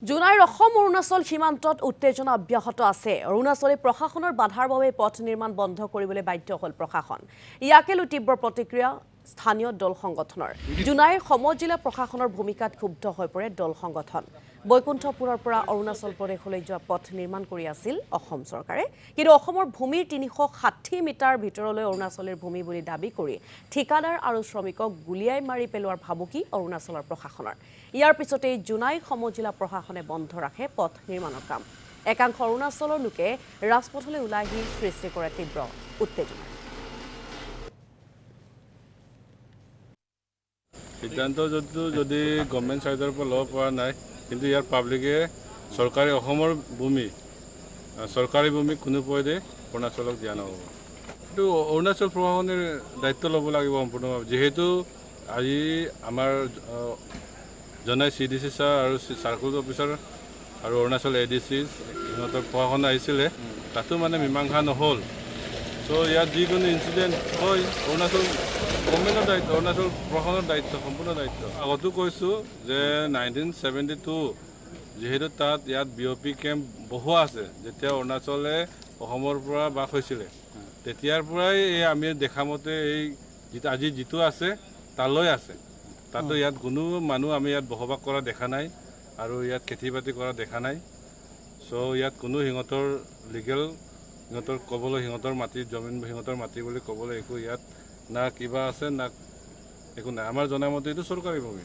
জুনাইৰ অসম অৰুণাচল সীমান্তত উত্তেজনা অব্যাহত আছে। অৰুণাচলী প্ৰশাসনৰ বাধাৰ বাবে পথ নিৰ্মাণ বন্ধ কৰিবলৈ বাধ্য হ'ল প্ৰশাসন। ইয়াকে লৈ তীব্ৰ প্ৰতিক্ৰিয়া স্থানীয় দল সংগঠনৰ। জুনাইৰ সমজিলা প্ৰশাসনৰ ভূমিকাত ক্ষুব্ধ হৈ পৰে দল সংগঠন। বৈকুণ্ঠপুৰৰ পৰা অৰুণাচল প্ৰদেশলৈ যোৱা পথ নিৰ্মাণ কৰি আছিল অসম চৰকাৰে, কিন্তু অসমৰ ভূমিৰ ৩৬০ মিটাৰ ভিতৰলৈ অৰুণাচলৰ ভূমি বুলি দাবী কৰি ঠিকাদাৰ আৰু শ্ৰমিকক গুলিয়াই মাৰি পেলোৱাৰ ভাবুকি অৰুণাচলৰ প্ৰশাসনৰ। ইয়াৰ পিছতেই জুনাই সমজিলা প্ৰশাসনে বন্ধ ৰাখে পথ নিৰ্মাণৰ কাম। একাংশ অৰুণাচলৰ লোকে ৰাজপথলৈ ওলাই আহি সৃষ্টি কৰে তীব্ৰ উত্তেজনা। সিদ্ধান্ত যদি গভৰ্ণমেণ্ট সাইডৰ পৰা ল'ব পৰা নাই, কিন্তু ইয়াৰ পাব্লিকে চৰকাৰী অসমৰ ভূমি চৰকাৰী ভূমি কোনো পধ্যে অৰুণাচলক দিয়া নহ'ব। কিন্তু অৰুণাচল প্ৰশাসনে দায়িত্ব ল'ব লাগিব সম্পূৰ্ণভাৱে, যিহেতু আজি আমাৰ জনাই CDC ছাৰ আৰু চাৰ্কুল অফিচাৰ আৰু অৰুণাচল ADC সিহঁতৰ প্ৰশাসন আহিছিলে, তাতো মানে মীমাংসা নহ'ল। চ' ইয়াত যিকোনো ইনচিডেণ্ট হয় অৰুণাচল গভৰ্ণমেণ্টৰ দায়িত্ব, অৰুণাচল প্ৰশাসনৰ দায়িত্ব, সম্পূৰ্ণ দায়িত্ব। আগতো কৈছোঁ যে 1972 যিহেতু ইয়াত BOP কেম্প বহোৱা আছে, যেতিয়া অৰুণাচলে অসমৰ পৰা বাস হৈছিলে, তেতিয়াৰ পৰাই এই আমি দেখা মতে এই আজি যিটো আছে তালৈ আছে। তাতো ইয়াত কোনো মানুহ আমি ইয়াত বসবাস কৰা দেখা নাই আৰু ইয়াত খেতি বাতি কৰা দেখা নাই। চ' ইয়াত কোনো সিহঁতৰ লিগেল সিহঁতৰ ক'বলৈ সিহঁতৰ মাটি জমিন সিহঁতৰ মাটি বুলি ক'বলৈ একো ইয়াত না কিবা আছে না একো নাই। আমাৰ জনামতে এইটো চৰকাৰী ভূমি।